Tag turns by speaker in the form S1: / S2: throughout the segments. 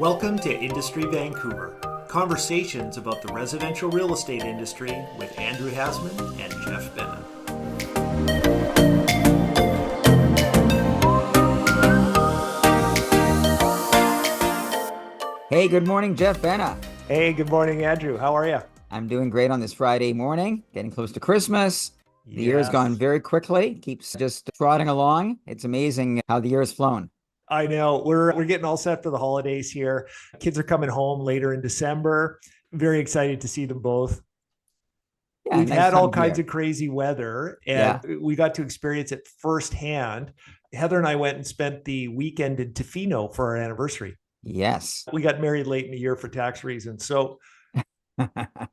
S1: Welcome to Industry Vancouver, conversations about the residential real estate industry with Andrew Hasman and Jeff Bennett.
S2: Hey, good morning, Jeff Bennett.
S1: Hey, good morning, Andrew. How are you?
S2: I'm doing great on this Friday morning, getting close to Christmas. The year's gone very quickly, keeps just trotting along. It's amazing how the year has flown.
S1: I know. We're getting all set for the holidays here. Kids are coming home later in December. Very excited to see them both.
S2: Yeah,
S1: We've
S2: nice
S1: had
S2: time
S1: all
S2: of
S1: kinds
S2: year.
S1: of crazy weather, and we got to experience it firsthand. Heather and I went and spent the weekend in Tofino for our anniversary.
S2: Yes.
S1: We got married late in the year for tax reasons. So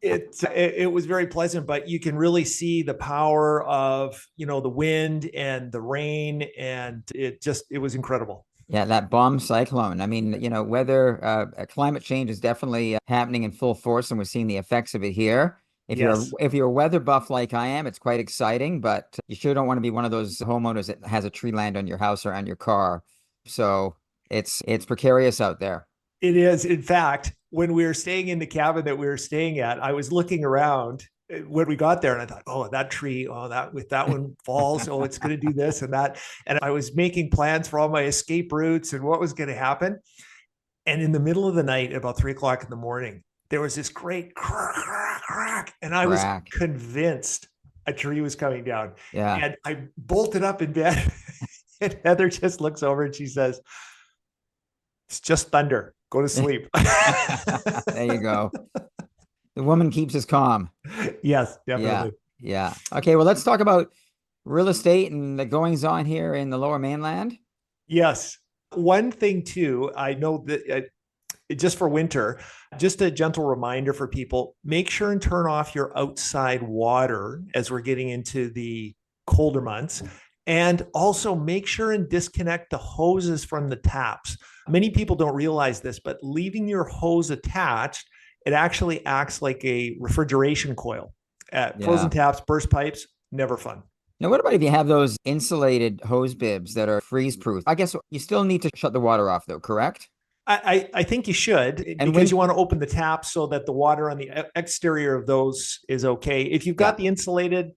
S1: it was very pleasant, but you can really see the power of, the wind and the rain, and it was incredible.
S2: Yeah, that bomb cyclone. I mean, climate change is definitely happening in full force, and we're seeing the effects of it here.
S1: Yes.
S2: If you're a weather buff like I am, it's quite exciting, but you sure don't want to be one of those homeowners that has a tree land on your house or on your car. So it's precarious out there.
S1: It is. In fact, when we were staying in the cabin that we were staying at, I was looking around when we got there and I thought, oh, that tree, if that one falls, oh, it's going to do this and that. And I was making plans for all my escape routes and what was going to happen. And in the middle of the night, about 3 o'clock in the morning, there was this great crack, crack, crack. And I was convinced a tree was coming down.
S2: Yeah.
S1: And I bolted up in bed and Heather just looks over and she says, it's just thunder. Go to sleep.
S2: There you go. The woman keeps us calm.
S1: Yes, definitely.
S2: Yeah. Okay, well, let's talk about real estate and the goings on here in the Lower Mainland.
S1: Yes. One thing too, I know that just for winter, just a gentle reminder for people, make sure and turn off your outside water as we're getting into the colder months. And also make sure and disconnect the hoses from the taps. Many people don't realize this, but leaving your hose attached, it actually acts like a refrigeration coil. Frozen taps, burst pipes, never fun.
S2: Now, what about if you have those insulated hose bibs that are freeze-proof? I guess you still need to shut the water off though, correct?
S1: I think you should, because you want to open the tap so that the water on the exterior of those is okay. If you've got the insulated,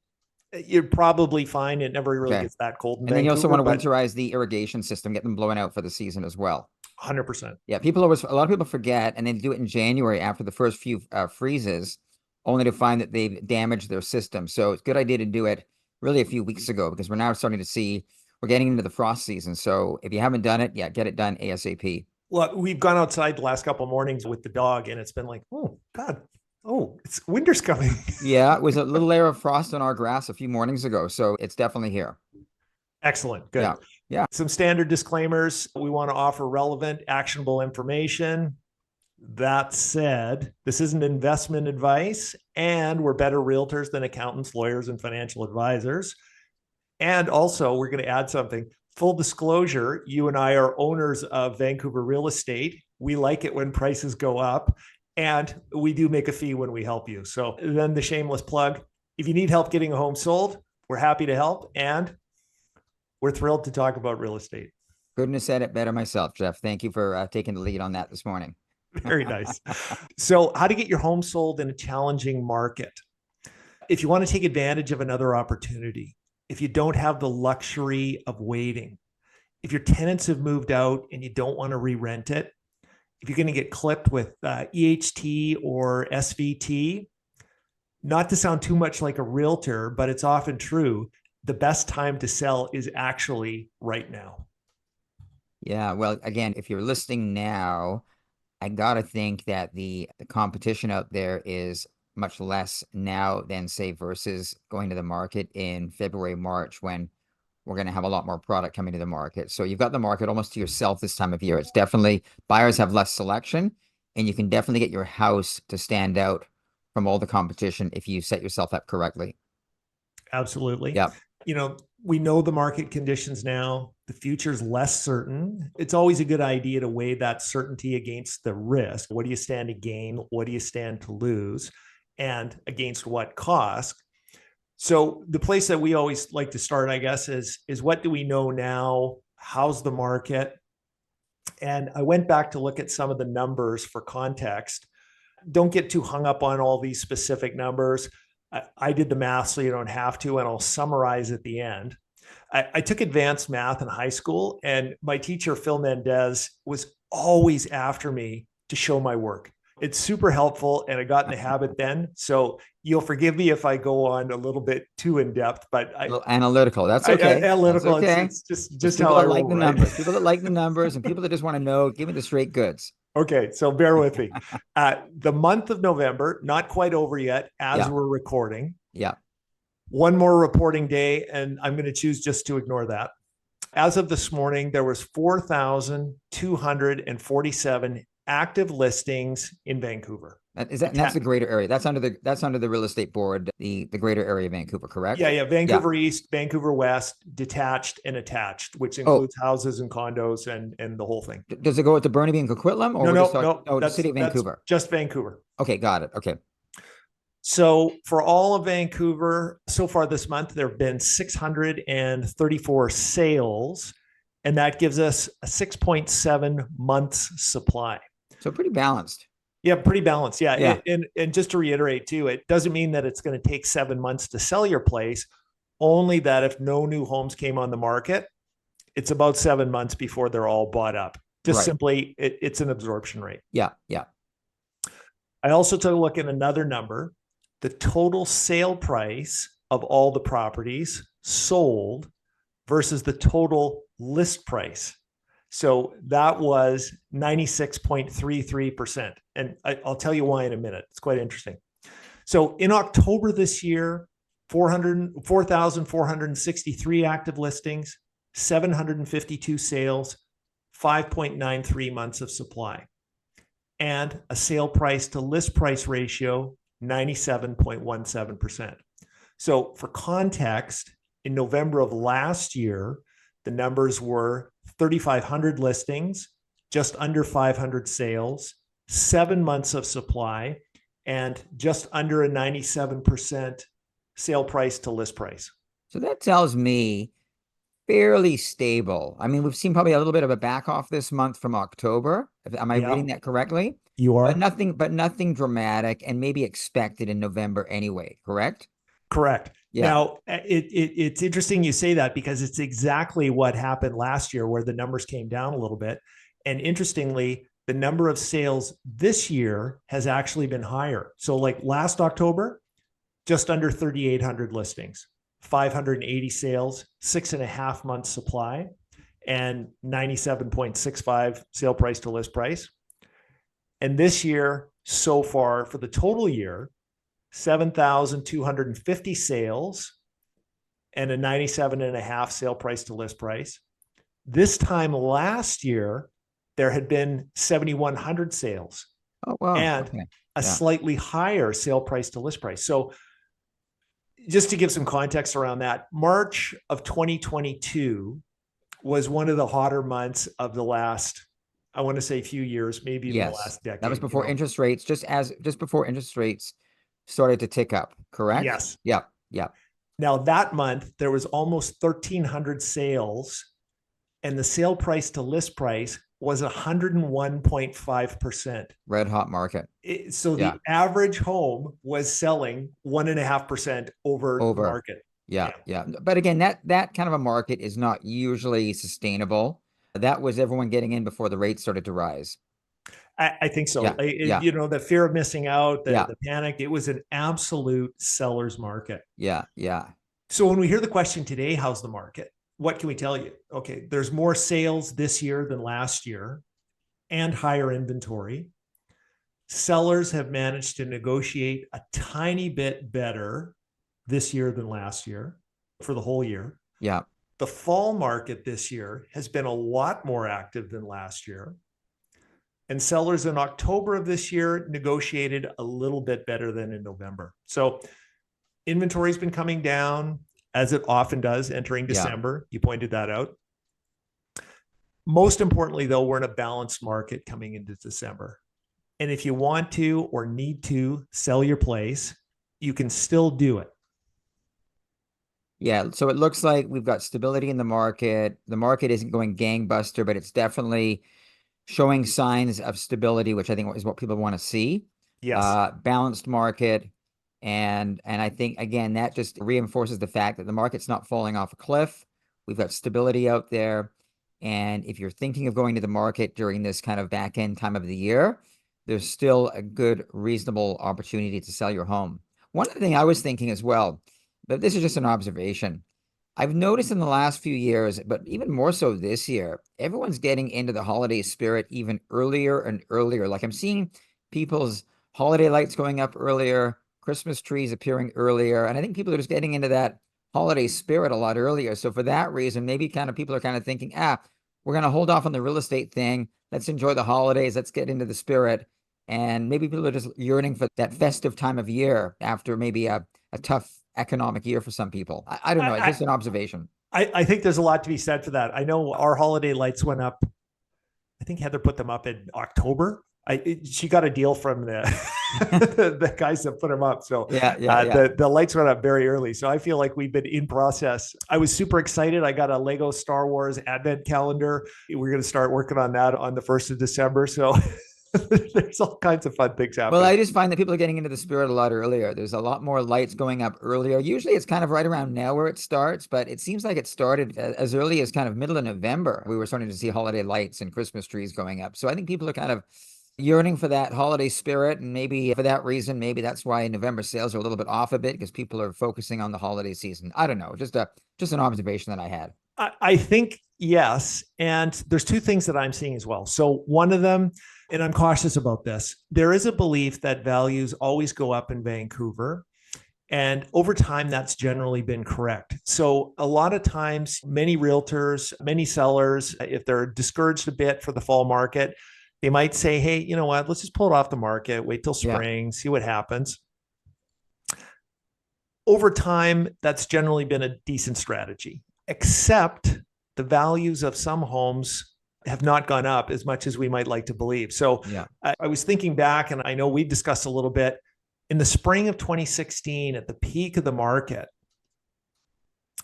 S1: you're probably fine. It never really gets that cold in
S2: Vancouver, then you also want to winterize the irrigation system, get them blowing out for the season as well.
S1: 100%.
S2: Yeah, a lot of people forget, and they do it in January after the first few freezes, only to find that they've damaged their system. So it's a good idea to do it really a few weeks ago, because we're now starting to see, we're getting into the frost season. So if you haven't done it, get it done ASAP.
S1: Well, we've gone outside the last couple of mornings with the dog, and it's been like, oh, God. Oh, it's winter's coming.
S2: Yeah, it was a little layer of frost on our grass a few mornings ago. So it's definitely here.
S1: Excellent. Good.
S2: Yeah.
S1: Some standard disclaimers. We want to offer relevant, actionable information. That said, this isn't investment advice, and we're better realtors than accountants, lawyers, and financial advisors. And also, we're going to add something. Full disclosure, you and I are owners of Vancouver real estate. We like it when prices go up. And we do make a fee when we help you. So then the shameless plug, if you need help getting a home sold, we're happy to help. And we're thrilled to talk about real estate.
S2: Couldn't have said it better myself, Jeff. Thank you for taking the lead on that this morning.
S1: Very nice. So how to get your home sold in a challenging market. If you want to take advantage of another opportunity, if you don't have the luxury of waiting, if your tenants have moved out and you don't want to re-rent it, if you're going to get clipped with EHT or SVT, not to sound too much like a realtor, but it's often true, the best time to sell is actually right now.
S2: Yeah, well, again, if you're listening now, I got to think that the competition out there is much less now than, say, versus going to the market in February, March, when we're going to have a lot more product coming to the market. So you've got the market almost to yourself this time of year. It's definitely, buyers have less selection, and you can definitely get your house to stand out from all the competition if you set yourself up correctly.
S1: Absolutely.
S2: Yeah.
S1: We know the market conditions now. The future's less certain. It's always a good idea to weigh that certainty against the risk. What do you stand to gain? What do you stand to lose? And against what cost? So the place that we always like to start, I guess, is what do we know now? How's the market? And I went back to look at some of the numbers for context. Don't get too hung up on all these specific numbers. I did the math so you don't have to, and I'll summarize at the end. I took advanced math in high school, and my teacher, Phil Mendez, was always after me to show my work. It's super helpful, and I got in the habit then. So you'll forgive me if I go on a little bit too in depth, but
S2: A little analytical. That's
S1: I
S2: okay. That's
S1: analytical.
S2: okay.
S1: It's just
S2: There's
S1: how
S2: people
S1: I
S2: that like
S1: roll,
S2: the
S1: right?
S2: numbers, people that like the numbers, and people that just want to know, give me the straight goods.
S1: Okay, so bear with me. The month of November, not quite over yet as
S2: Yeah.
S1: we're recording.
S2: Yeah.
S1: One more reporting day, and I'm going to choose just to ignore that. As of this morning, there was 4,247 active listings in Vancouver.
S2: And that's the greater area. That's under the real estate board, the greater area of Vancouver, correct?
S1: Yeah.
S2: Yeah.
S1: Vancouver East, Vancouver West, detached and attached, which
S2: Oh,
S1: includes houses and condos and the whole thing.
S2: does it go with the Burnaby and Coquitlam, or
S1: No,
S2: we're just
S1: no,
S2: talking?
S1: no.
S2: Oh, the city of
S1: That's
S2: Vancouver.
S1: just Vancouver.
S2: Okay, got it. Okay.
S1: So for all of Vancouver, so far this month, there have been 634 sales, and that gives us a 6.7 months supply.
S2: So pretty balanced.
S1: Yeah, pretty balanced. Yeah.
S2: Yeah.
S1: And just to reiterate too, it doesn't mean that it's going to take 7 months to sell your place, only that if no new homes came on the market, it's about 7 months before they're all bought up. Just
S2: Right.
S1: simply, it's an absorption rate.
S2: Yeah. Yeah.
S1: I also took a look at another number, the total sale price of all the properties sold versus the total list price. So that was 96.33%. And I'll tell you why in a minute. It's quite interesting. So in October this year, 4,463 active listings, 752 sales, 5.93 months of supply, and a sale price to list price ratio, 97.17%. So for context, in November of last year, the numbers were 3,500 listings, just under 500 sales, 7 months of supply, and just under a 97% sale price to list price.
S2: So that tells me fairly stable. I mean, we've seen probably a little bit of a back off this month from October. Am I reading that correctly?
S1: You are.
S2: But nothing dramatic, and maybe expected in November anyway, correct?
S1: Correct.
S2: Yeah.
S1: Now, it's interesting you say that, because it's exactly what happened last year, where the numbers came down a little bit. And interestingly, the number of sales this year has actually been higher. So like last October, just under 3,800 listings, 580 sales, 6.5 months supply, and 97.65 sale price to list price. And this year, so far for the total year, 7,250 sales and a 97.5 sale price to list price. This time last year, there had been 7,100 sales.
S2: Oh, wow.
S1: And a slightly higher sale price to list price. So just to give some context around that, March of 2022 was one of the hotter months of the last, I want to say, few years, maybe even the last decade.
S2: That was before interest rates, just before interest rates started to tick up, correct?
S1: Yes.
S2: Yeah. Yeah.
S1: Now that month, there was almost 1,300 sales, and the sale price to list price was 101.5%.
S2: Red hot market.
S1: So the average home was selling 1.5% over the market.
S2: Yeah. But again, that kind of a market is not usually sustainable. That was everyone getting in before the rates started to rise.
S1: I think so. You know, the fear of missing out, the panic, it was an absolute seller's market.
S2: Yeah. Yeah.
S1: So when we hear the question today, how's the market? What can we tell you? Okay, there's more sales this year than last year and higher inventory. Sellers have managed to negotiate a tiny bit better this year than last year for the whole year.
S2: Yeah.
S1: The fall market this year has been a lot more active than last year. And sellers in October of this year negotiated a little bit better than in November. So inventory's been coming down, as it often does entering December. You pointed that out. Most importantly, though, we're in a balanced market coming into December. And if you want to or need to sell your place, you can still do it.
S2: Yeah. So it looks like we've got stability in the market. The market isn't going gangbuster, but it's definitely showing signs of stability, which I think is what people want to see.
S1: Yes.
S2: Balanced market. And I think, again, that just reinforces the fact that the market's not falling off a cliff. We've got stability out there. And if you're thinking of going to the market during this kind of back end time of the year, there's still a good, reasonable opportunity to sell your home. One other thing I was thinking as well, but this is just an observation. I've noticed in the last few years, but even more so this year, everyone's getting into the holiday spirit even earlier and earlier. Like I'm seeing people's holiday lights going up earlier, Christmas trees appearing earlier. And I think people are just getting into that holiday spirit a lot earlier. So for that reason, maybe kind of people are kind of thinking, we're going to hold off on the real estate thing. Let's enjoy the holidays. Let's get into the spirit. And maybe people are just yearning for that festive time of year after maybe a tough economic year for some people. I don't know. It's
S1: I,
S2: just an observation.
S1: I think there's a lot to be said for that. I know our holiday lights went up. I think Heather put them up in October. She got a deal from the the guys that put them up. So
S2: yeah.
S1: the lights went up very early. So I feel like we've been in process. I was super excited. I got a Lego Star Wars advent calendar. We're going to start working on that on the 1st of December. So there's all kinds of fun things happening.
S2: Well, I just find that people are getting into the spirit a lot earlier. There's a lot more lights going up earlier. Usually it's kind of right around now where it starts, but it seems like it started as early as kind of middle of November. We were starting to see holiday lights and Christmas trees going up. So I think people are kind of yearning for that holiday spirit. And maybe for that reason, maybe that's why November sales are a little bit off a bit because people are focusing on the holiday season. I don't know. Just an observation that I had.
S1: I think yes. And there's two things that I'm seeing as well. So one of them, and I'm cautious about this, there is a belief that values always go up in Vancouver. And over time, that's generally been correct. So a lot of times, many realtors, many sellers, if they're discouraged a bit for the fall market, they might say, hey, you know what, let's just pull it off the market, wait till spring, see what happens. Over time, that's generally been a decent strategy, except the values of some homes have not gone up as much as we might like to believe. So I was thinking back, and I know we discussed a little bit in the spring of 2016 at the peak of the market.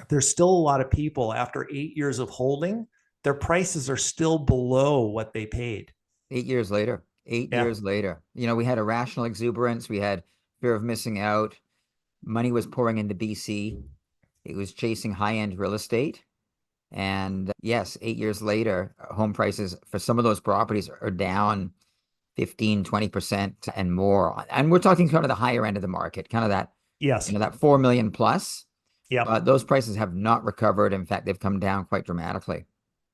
S1: There's still a lot of people after 8 years of holding, their prices are still below what they paid.
S2: 8 years later, years later, we had irrational exuberance. We had fear of missing out. Money was pouring into BC. It was chasing high-end real estate. And yes, 8 years later, home prices for some of those properties are down 15, 20% and more. And we're talking kind of the higher end of the market, kind of that, that 4 million plus.
S1: Yeah.
S2: But those prices have not recovered. In fact, they've come down quite dramatically.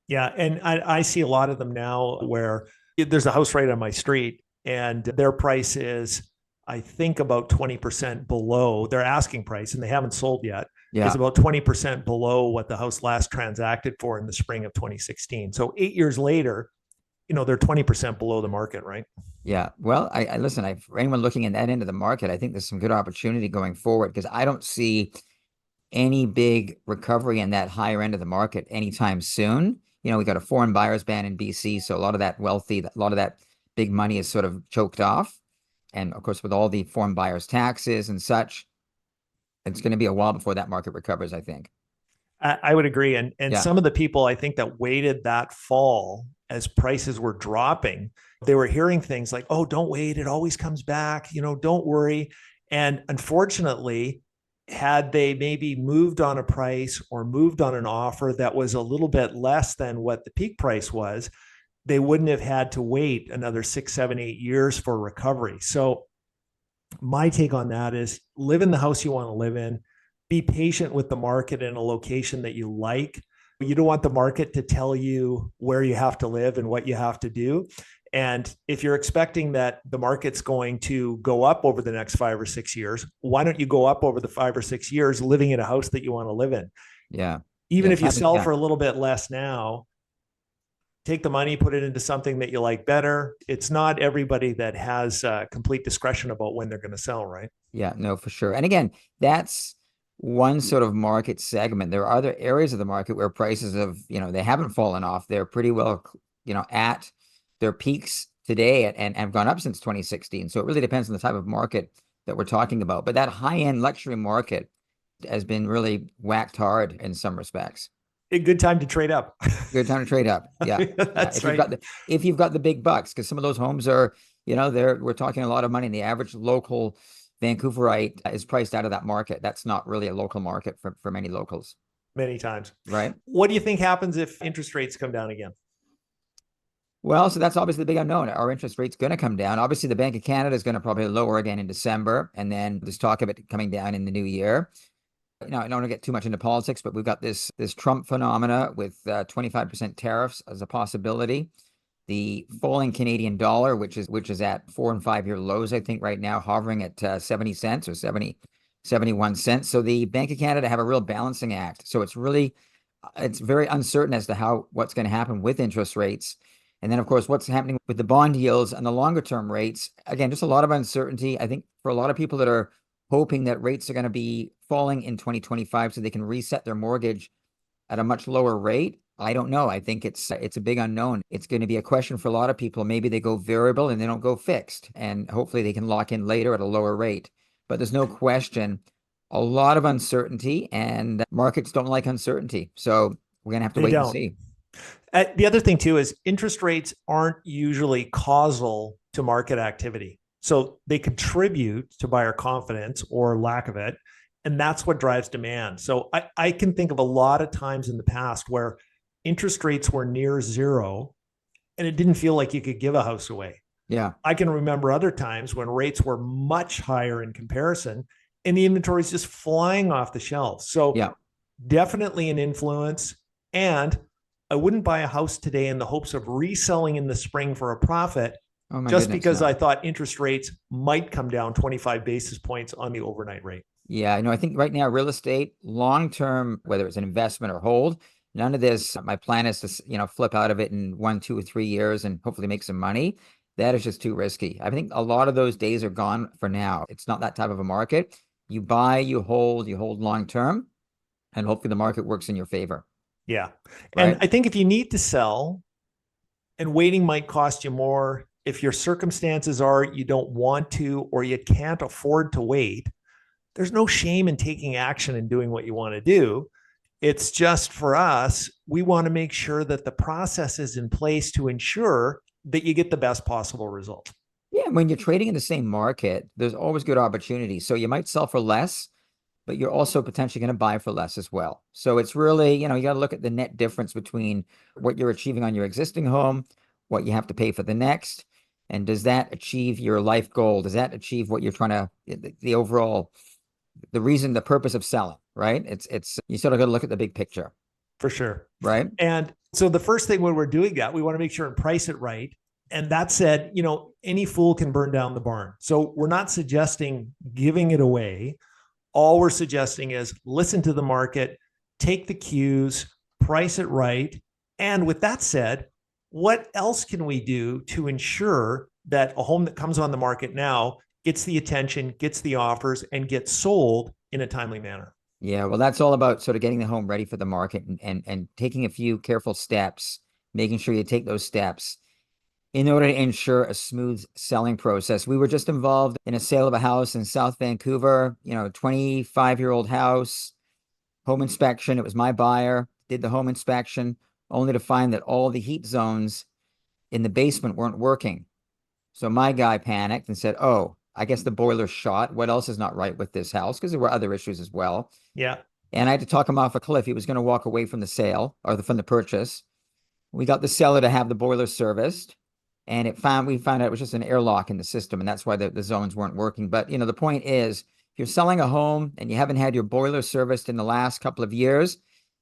S1: Yeah. And I see a lot of them now where there's a house right on my street and their price is, I think, about 20% below their asking price, and they haven't sold yet. Is about 20% below what the house last transacted for in the spring of 2016. So 8 years later, they're 20% below the market, right?
S2: Yeah. Well, I listen, for anyone looking at that end of the market, I think there's some good opportunity going forward because I don't see any big recovery in that higher end of the market anytime soon. We got a foreign buyers ban in BC, so a lot of that big money is sort of choked off. And of course, with all the foreign buyers taxes and such, it's going to be a while before that market recovers, I think.
S1: I would agree. And some of the people I think that waited that fall as prices were dropping, they were hearing things like, oh, don't wait. It always comes back. Don't worry. And unfortunately, had they maybe moved on a price or moved on an offer that was a little bit less than what the peak price was, they wouldn't have had to wait another 6, 7, 8 years for recovery. So my take on that is live in the house you want to live in, be patient with the market in a location that you like. You don't want the market to tell you where you have to live and what you have to do. And if you're expecting that the market's going to go up over the next 5 or 6 years, why don't you go up over the 5 or 6 years living in a house that you want to live in?
S2: Yeah.
S1: Even if you sell for a little bit less now, take the money, put it into something that you like better. It's not everybody that has complete discretion about when they're going to sell, right?
S2: Yeah, no, for sure. And again, that's one sort of market segment. There are other areas of the market where prices have, they haven't fallen off. They're pretty well, at their peaks today and have gone up since 2016. So it really depends on the type of market that we're talking about. But that high-end luxury market has been really whacked hard in some respects.
S1: A good time to trade up.
S2: Good time to trade up. Yeah. Yeah.
S1: That's right.
S2: If you've got the big bucks, because some of those homes are, we're talking a lot of money. And the average local Vancouverite is priced out of that market. That's not really a local market for many locals,
S1: Many times.
S2: right?
S1: What do you think happens if interest rates come down again?
S2: Well, so that's obviously the big unknown. Our interest rate's going to come down. Obviously, the Bank of Canada is going to probably lower again in December, and then there's talk of it coming down in the new year. I don't want to get too much into politics, but we've got this Trump phenomena with 25% tariffs as a possibility. The falling Canadian dollar, which is at 4 and 5 year lows, I think right now, hovering at 70 cents or 71 cents. So the Bank of Canada have a real balancing act. So it's very uncertain as to what's going to happen with interest rates. And then, of course, what's happening with the bond yields and the longer term rates. Again, just a lot of uncertainty. I think for a lot of people that are hoping that rates are going to be falling in 2025 so they can reset their mortgage at a much lower rate. I don't know. I think it's a big unknown. It's going to be a question for a lot of people. Maybe they go variable and they don't go fixed, and hopefully they can lock in later at a lower rate. But there's no question, a lot of uncertainty, and markets don't like uncertainty. So we're going to have to
S1: They
S2: wait and
S1: don't.
S2: see.
S1: The other thing too is interest rates aren't usually causal to market activity. So they contribute to buyer confidence or lack of it. And that's what drives demand. So I can think of a lot of times in the past where interest rates were near zero and it didn't feel like you could give a house away.
S2: Yeah.
S1: I can remember other times when rates were much higher in comparison and the inventory is just flying off the shelves. So
S2: Yeah.
S1: definitely an influence. And I wouldn't buy a house today in the hopes of reselling in the spring for a profit
S2: Oh my
S1: just
S2: goodness.
S1: because
S2: No.
S1: I thought interest rates might come down 25 basis points on the overnight rate.
S2: Yeah, I think right now real estate, long term, whether it's an investment or hold, none of this. My plan is to, flip out of it in 1, 2, or 3 years and hopefully make some money. That is just too risky. I think a lot of those days are gone for now. It's not that type of a market. You buy, you hold long term, and hopefully the market works in your favor,
S1: Yeah. And
S2: right?
S1: I think if you need to sell and waiting might cost you more, if your circumstances are you don't want to or you can't afford to wait, there's no shame in taking action and doing what you want to do. It's just for us, we want to make sure that the process is in place to ensure that you get the best possible result.
S2: Yeah, when you're trading in the same market, there's always good opportunities. So you might sell for less, but you're also potentially going to buy for less as well. So it's really, you got to look at the net difference between what you're achieving on your existing home, what you have to pay for the next, and does that achieve your life goal? Does that achieve what you're trying to, the overall, the purpose of selling, right? It's you sort of got to look at the big picture,
S1: For sure.
S2: right?
S1: And so the first thing when we're doing that, we want to make sure and price it right. And that said, any fool can burn down the barn. So we're not suggesting giving it away. All we're suggesting is listen to the market, take the cues, price it right. And with that said, what else can we do to ensure that a home that comes on the market now gets the attention, gets the offers, and gets sold in a timely manner?
S2: Yeah, well, that's all about sort of getting the home ready for the market and taking a few careful steps, making sure you take those steps in order to ensure a smooth selling process. We were just involved in a sale of a house in South Vancouver, 25-year-old house, home inspection. It was my buyer, did the home inspection, only to find that all the heat zones in the basement weren't working. So my guy panicked and said, "Oh, I guess the boiler's shot. What else is not right with this house?" Because there were other issues as well.
S1: Yeah.
S2: And I had to talk him off a cliff. He was going to walk away from the sale or from the purchase. We got the seller to have the boiler serviced, and we found out it was just an airlock in the system, and that's why the zones weren't working. But the point is, if you're selling a home and you haven't had your boiler serviced in the last couple of years,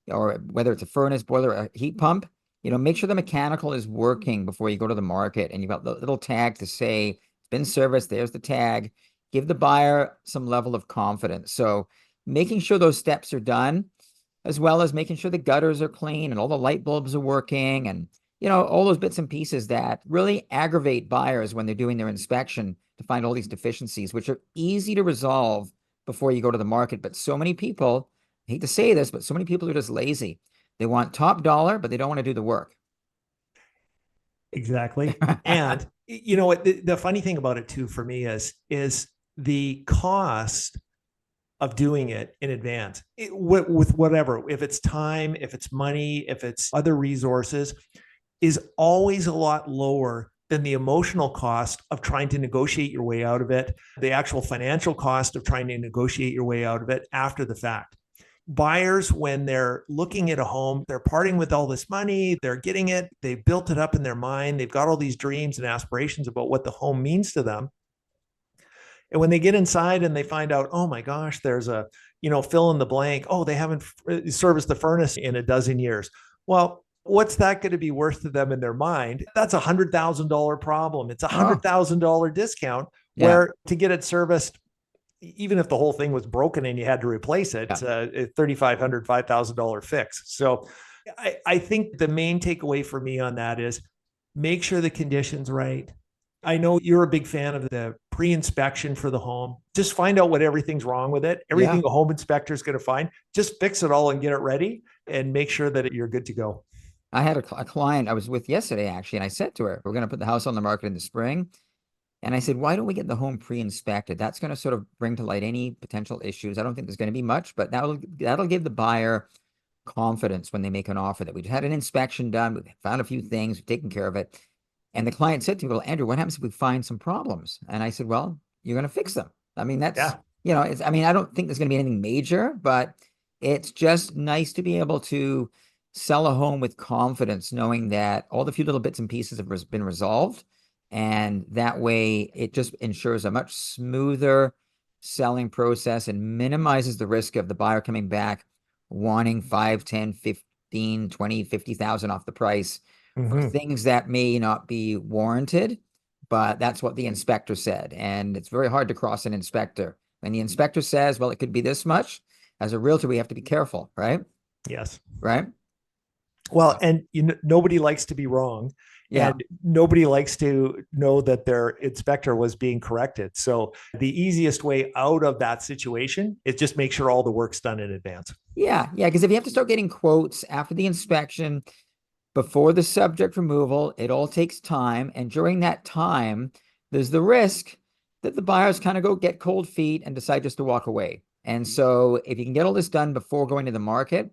S2: or whether it's a furnace, boiler, or a heat pump, make sure the mechanical is working before you go to the market, and you've got the little tag to say it's been serviced. There's the tag. Give the buyer some level of confidence. So making sure those steps are done, as well as making sure the gutters are clean and all the light bulbs are working, and all those bits and pieces that really aggravate buyers when they're doing their inspection to find all these deficiencies, which are easy to resolve before you go to the market. But so many people, I hate to say this, but so many people are just lazy. They want top dollar, but they don't want to do the work.
S1: Exactly. And you know what, the funny thing about it too for me is the cost of doing it in advance with whatever, if it's time, if it's money, if it's other resources, is always a lot lower than the emotional cost of trying to negotiate your way out of it, the actual financial cost of trying to negotiate your way out of it after the fact. Buyers, when they're looking at a home, they're parting with all this money, they're getting it, they've built it up in their mind, they've got all these dreams and aspirations about what the home means to them. And when they get inside and they find out, oh my gosh, there's a, fill in the blank. Oh, they haven't serviced the furnace in a dozen years. Well, what's that going to be worth to them in their mind? That's $100,000 problem. It's $100,000 discount,
S2: Yeah.
S1: where to get it serviced, even if the whole thing was broken and you had to replace it,
S2: Yeah.
S1: $3,500, $5,000 fix. So I think the main takeaway for me on that is make sure the condition's right. I know you're a big fan of the pre-inspection for the home. Just find out what everything's wrong with it. Everything
S2: Yeah.
S1: a home inspector is going to find, just fix it all and get it ready and make sure that you're good to go.
S2: I had a client I was with yesterday, actually, and I said to her, we're going to put the house on the market in the spring. And I said, why don't we get the home pre-inspected? That's going to sort of bring to light any potential issues. I don't think there's going to be much, but that'll give the buyer confidence when they make an offer that we've had an inspection done, we've found a few things, we've taken care of it. And the client said to me, well, Andrew, what happens if we find some problems? And I said, well, you're going to fix them. I mean, that's,
S1: Yeah.
S2: I mean, I don't think there's going to be anything major, but it's just nice to be able to sell a home with confidence, knowing that all the few little bits and pieces have been resolved. And that way it just ensures a much smoother selling process and minimizes the risk of the buyer coming back wanting 5, 10, 15, 20, 50,000 off the price for things that may not be warranted, but that's what the inspector said. And it's very hard to cross an inspector. When the inspector says, well, it could be this much, as a realtor, we have to be careful, right?
S1: Yes.
S2: Right.
S1: Well, and nobody likes to be wrong.
S2: Yeah.
S1: And nobody likes to know that their inspector was being corrected. So the easiest way out of that situation is just make sure all the work's done in advance.
S2: Yeah. Yeah. Because if you have to start getting quotes after the inspection, before the subject removal, it all takes time. And during that time, there's the risk that the buyers kind of get cold feet and decide just to walk away. And so if you can get all this done before going to the market,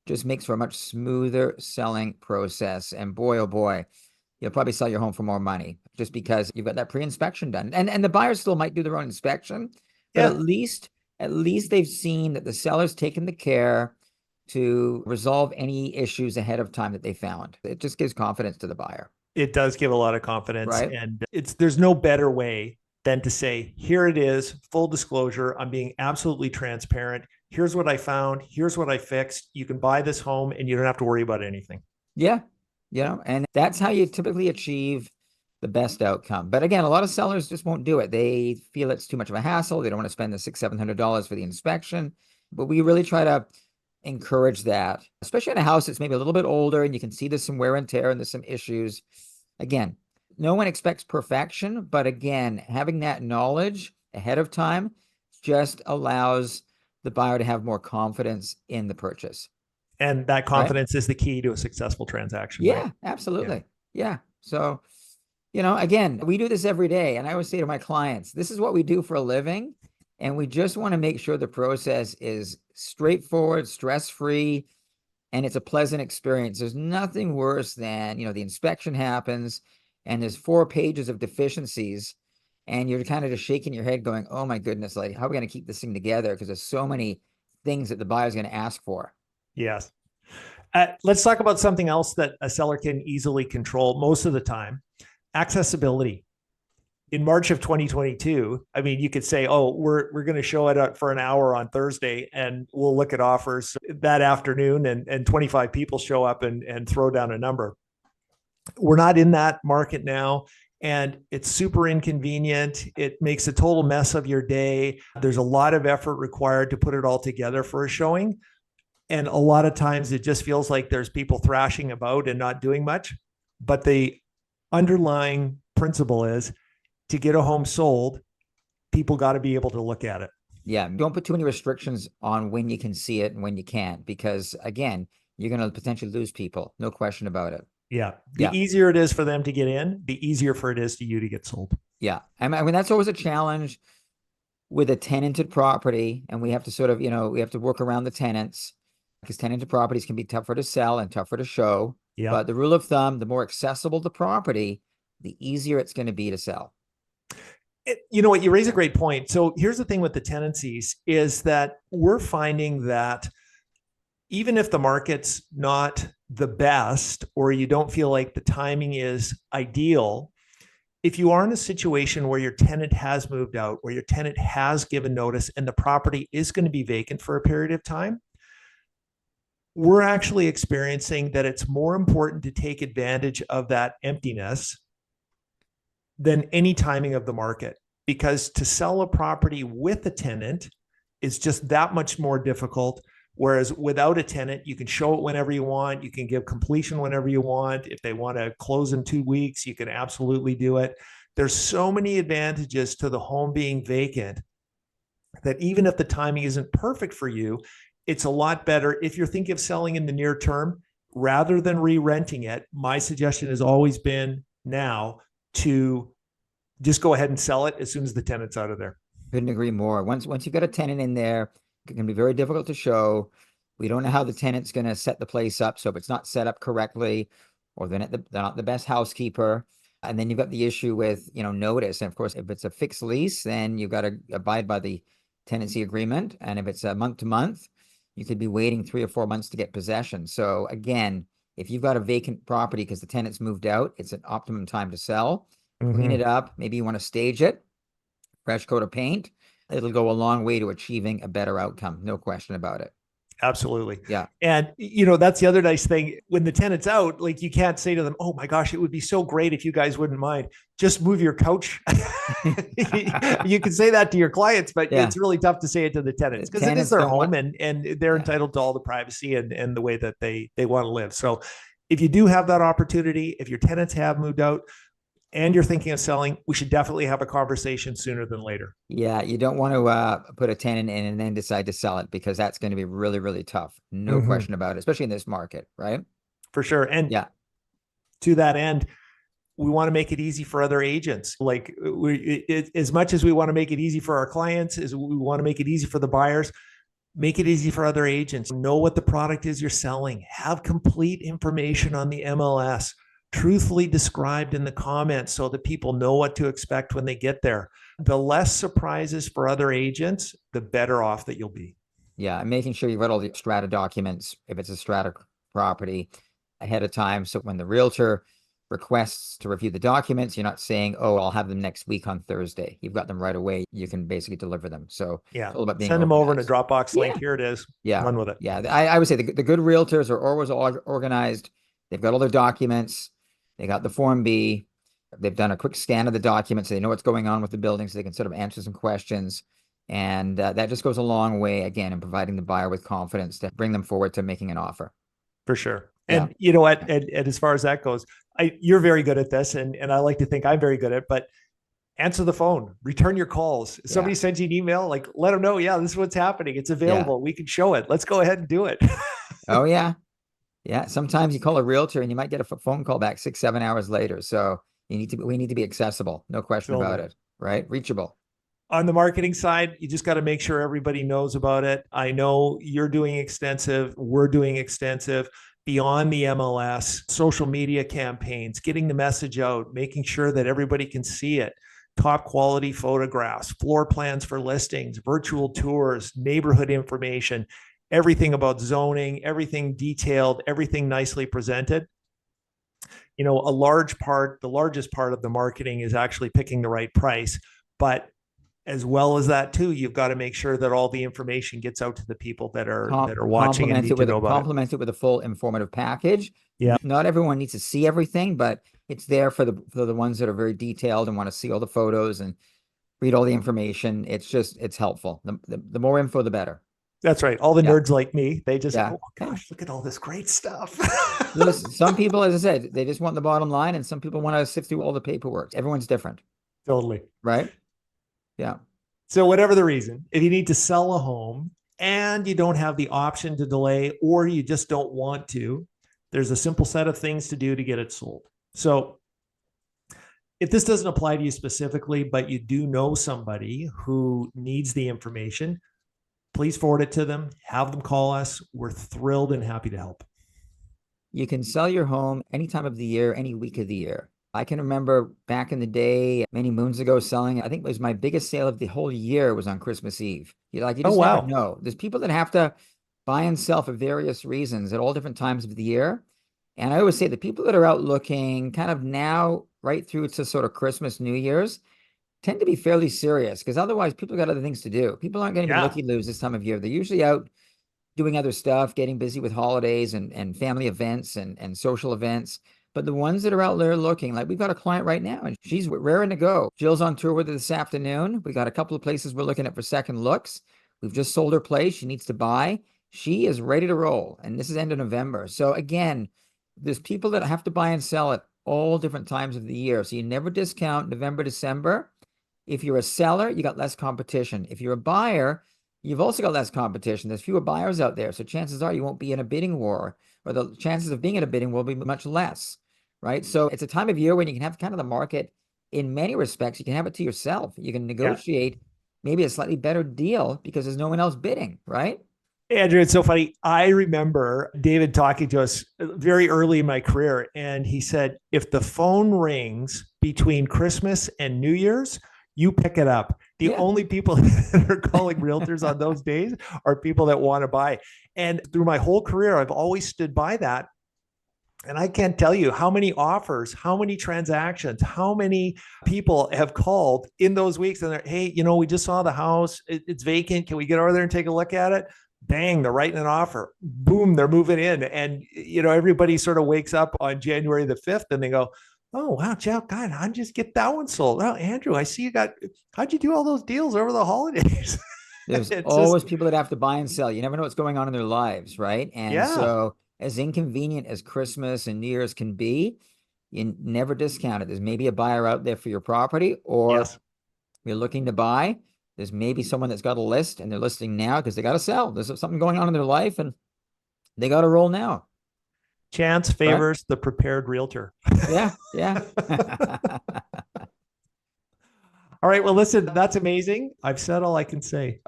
S2: just makes for a much smoother selling process. And boy, oh boy, you'll probably sell your home for more money just because you've got that pre-inspection done. And the buyers still might do their own inspection, but at least they've seen that the seller's taken the care to resolve any issues ahead of time that they found. It just gives confidence to the buyer.
S1: It does give a lot of confidence.
S2: Right.
S1: And there's no better way than to say, here it is, full disclosure. I'm being absolutely transparent. Here's what I found. Here's what I fixed. You can buy this home and you don't have to worry about anything.
S2: Yeah. And that's how you typically achieve the best outcome. But again, a lot of sellers just won't do it. They feel it's too much of a hassle. They don't want to spend the $600-700 for the inspection. But we really try to encourage that, especially in a house that's maybe a little bit older and you can see there's some wear and tear and there's some issues. Again, no one expects perfection, but again, having that knowledge ahead of time just allows the buyer to have more confidence in the purchase.
S1: And that confidence is the key to a successful transaction.
S2: Yeah, right? Absolutely. Yeah. So, again, we do this every day. And I always say to my clients, this is what we do for a living. And we just want to make sure the process is straightforward, stress-free, and it's a pleasant experience. There's nothing worse than, the inspection happens and there's 4 pages of deficiencies and you're kind of just shaking your head going, oh my goodness, like, how are we going to keep this thing together? Because there's so many things that the buyer's going to ask for.
S1: Yes. Let's talk about something else that a seller can easily control most of the time: accessibility. In March of 2022, I mean, you could say, oh, we're going to show it for an hour on Thursday and we'll look at offers that afternoon, and 25 people show up and throw down a number. We're not in that market now. And it's super inconvenient. It makes a total mess of your day. There's a lot of effort required to put it all together for a showing. And a lot of times it just feels like there's people thrashing about and not doing much. But the underlying principle is, to get a home sold, people got to be able to look at it.
S2: Yeah. Don't put too many restrictions on when you can see it and when you can't, because again, you're going to potentially lose people. No question about it.
S1: Yeah. The easier it is for them to get in, the easier for it is to you to get sold.
S2: Yeah. I mean, that's always a challenge. with a tenanted property, and we have to sort of, we have to work around the tenants because tenanted properties can be tougher to sell and tougher to show.
S1: Yeah.
S2: But the rule of thumb, the more accessible the property, the easier it's going to be to sell.
S1: You know what? You raise a great point. So here's the thing with the tenancies is that we're finding that even if the market's not the best, or you don't feel like the timing is ideal, if you are in a situation where your tenant has moved out, where your tenant has given notice and the property is going to be vacant for a period of time, we're actually experiencing that it's more important to take advantage of that emptiness than any timing of the market, because to sell a property with a tenant is just that much more difficult. Whereas without a tenant, you can show it whenever you want. You can give completion whenever you want. If they want to close in 2 weeks, you can absolutely do it. There's so many advantages to the home being vacant that even if the timing isn't perfect for you, it's a lot better if you're thinking of selling in the near term rather than re-renting it. My suggestion has always been now to just go ahead and sell it as soon as the tenant's out of there.
S2: Couldn't agree more. Once you've got a tenant in there, it can be very difficult to show. We don't know how the tenant's going to set the place up. So if it's not set up correctly, or they're not the best housekeeper, and then you've got the issue with, notice. And of course, if it's a fixed lease, then you've got to abide by the tenancy agreement. And if it's a month to month, you could be waiting 3 or 4 months to get possession. So again, if you've got a vacant property because the tenant's moved out, it's an optimum time to sell. Clean it up. Maybe you want to stage it, fresh coat of paint. It'll go a long way to achieving a better outcome. No question about it.
S1: Absolutely.
S2: Yeah.
S1: And, that's the other nice thing when the tenant's out, like you can't say to them, oh my gosh, it would be so great if you guys wouldn't mind. Just move your couch. You can say that to your clients, but it's really tough to say it to the tenants because it is their home and they're entitled to all the privacy and the way that they want to live. So if you do have that opportunity, if your tenants have moved out, and you're thinking of selling, we should definitely have a conversation sooner than later.
S2: Yeah, you don't want to put a tenant in and then decide to sell it, because that's going to be really, really tough. No question about it, especially in this market, right?
S1: For sure. And to that end, we want to make it easy for other agents. Like as much as we want to make it easy for our clients, as we want to make it easy for the buyers, make it easy for other agents. Know what the product is you're selling. Have complete information on the MLS. Truthfully described in the comments so that people know what to expect when they get there. The less surprises for other agents, the better off that you'll be.
S2: Yeah, and making sure you've got all the strata documents, if it's a strata property, ahead of time. So when the realtor requests to review the documents, you're not saying, oh, I'll have them next week on Thursday. You've got them right away. You can basically deliver them. So
S1: yeah,
S2: it's all about being
S1: send them over in a
S2: organized.
S1: Dropbox link. Here it is.
S2: Yeah.
S1: Run with it.
S2: Yeah. I would say the good realtors are always organized. They've got all their documents. They got the Form B. They've done a quick scan of the documents. So they know what's going on with the building, so they can sort of answer some questions. And that just goes a long way, again, in providing the buyer with confidence to bring them forward to making an offer.
S1: For sure. And you know what? And as far as that goes, you're very good at this. And I like to think I'm very good at it, but answer the phone, return your calls. If somebody sends you an email, like let them know, this is what's happening. It's available. We can show it. Let's go ahead and do it.
S2: Oh, yeah. Yeah, sometimes you call a realtor and you might get a phone call back 6, 7 hours later. So we need to be accessible. No question about it, right? Reachable.
S1: On the marketing side, you just got to make sure everybody knows about it. I know you're doing extensive. We're doing extensive beyond the MLS, social media campaigns, getting the message out, making sure that everybody can see it. Top quality photographs, floor plans for listings, virtual tours, neighborhood information, everything about zoning, everything detailed, everything nicely presented. The largest part of the marketing is actually picking the right price. But as well as that too, you've got to make sure that all the information gets out to the people that are watching and need to know about it.
S2: Complement it with a full informative package.
S1: Yeah.
S2: Not everyone needs to see everything, but it's there for the ones that are very detailed and want to see all the photos and read all the information. It's helpful. The more info, the better.
S1: That's right. All the nerds like me, they just, oh gosh, look at all this great stuff.
S2: Some people, as I said, they just want the bottom line, and some people want to sift through all the paperwork. Everyone's different.
S1: Totally.
S2: Right? Yeah.
S1: So whatever the reason, if you need to sell a home and you don't have the option to delay, or you just don't want to, there's a simple set of things to do to get it sold. So if this doesn't apply to you specifically, but you do know somebody who needs the information, please forward it to them, have them call us. We're thrilled and happy to help.
S2: You can sell your home any time of the year, any week of the year. I can remember back in the day, many moons ago, selling, I think it was my biggest sale of the whole year was on Christmas Eve. You
S1: Oh,
S2: just never
S1: wow.
S2: know. There's people that have to buy and sell for various reasons at all different times of the year. And I always say the people that are out looking kind of now right through to sort of Christmas, New Year's tend to be fairly serious because otherwise people got other things to do. People aren't going to be
S1: Yeah.
S2: looky-loos this time of year. They're usually out doing other stuff, getting busy with holidays and family events and social events. But the ones that are out there looking, like we've got a client right now and she's raring to go. Jill's on tour with her this afternoon. We got a couple of places we're looking at for second looks. We've just sold her place. She needs to buy. She is ready to roll. And this is end of November. So again, there's people that have to buy and sell at all different times of the year. So you never discount November, December. If you're a seller, you got less competition. If you're a buyer, you've also got less competition. There's fewer buyers out there. So chances are you won't be in a bidding war, or the chances of being in a bidding war will be much less, right? So it's a time of year when you can have kind of the market in many respects. You can have it to yourself. You can
S1: Yeah.
S2: negotiate maybe a slightly better deal because there's no one else bidding, right?
S1: Andrew, it's so funny. I remember David talking to us very early in my career, and he said, if the phone rings between Christmas and New Year's, you pick it up. The
S2: Yeah.
S1: only people that are calling realtors on those days are people that want to buy. And through my whole career, I've always stood by that. And I can't tell you how many offers, how many transactions, how many people have called in those weeks and they're, hey, we just saw the house. It's vacant. Can we get over there and take a look at it? Bang, they're writing an offer. Boom, they're moving in. And, everybody sort of wakes up on January the 5th and they go, oh, wow, Jeff, God, how'd you just get that one sold? Oh, Andrew, I see how'd you do all those deals over the holidays?
S2: There's
S1: It's just,
S2: always people that have to buy and sell. You never know what's going on in their lives, right? And
S1: yeah,
S2: so, as inconvenient as Christmas and New Year's can be, you never discount it. There's maybe a buyer out there for your property, or
S1: yes.
S2: you're looking to buy. There's maybe someone that's got a list and they're listing now because they got to sell. There's something going on in their life and they got to roll now,
S1: Chance
S2: right?
S1: favors the prepared realtor.
S2: Yeah, yeah.
S1: All right. Well, listen, that's amazing. I've said all I can say.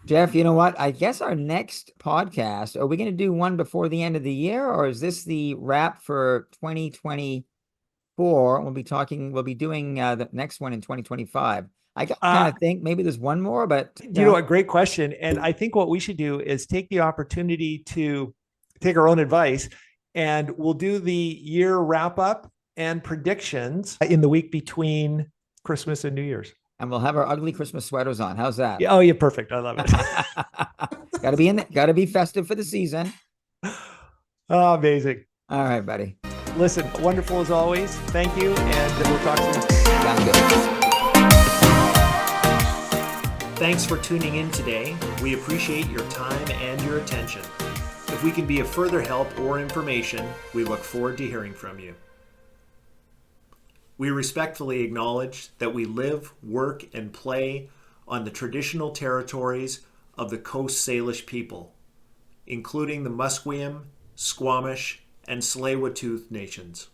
S2: Jeff, you know what? I guess our next podcast, are we going to do one before the end of the year, or is this the wrap for 2024? We'll be doing the next one in 2025. I kind
S1: uh,
S2: of think maybe there's one more, but
S1: a great question. And I think what we should do is take the opportunity to take our own advice and we'll do the year wrap up and predictions in the week between Christmas and New Year's.
S2: and we'll have our ugly Christmas sweaters on. How's that?
S1: Yeah. Oh, yeah. Perfect. I love it.
S2: Got to be festive for the season.
S1: Oh, amazing.
S2: All right, buddy.
S1: Listen, wonderful as always. Thank you. And we'll talk soon.
S2: Sounds good.
S1: Thanks for tuning in today. We appreciate your time and your attention. If we can be of further help or information, we look forward to hearing from you. We respectfully acknowledge that we live, work, and play on the traditional territories of the Coast Salish people, including the Musqueam, Squamish, and Tsleil-Waututh nations.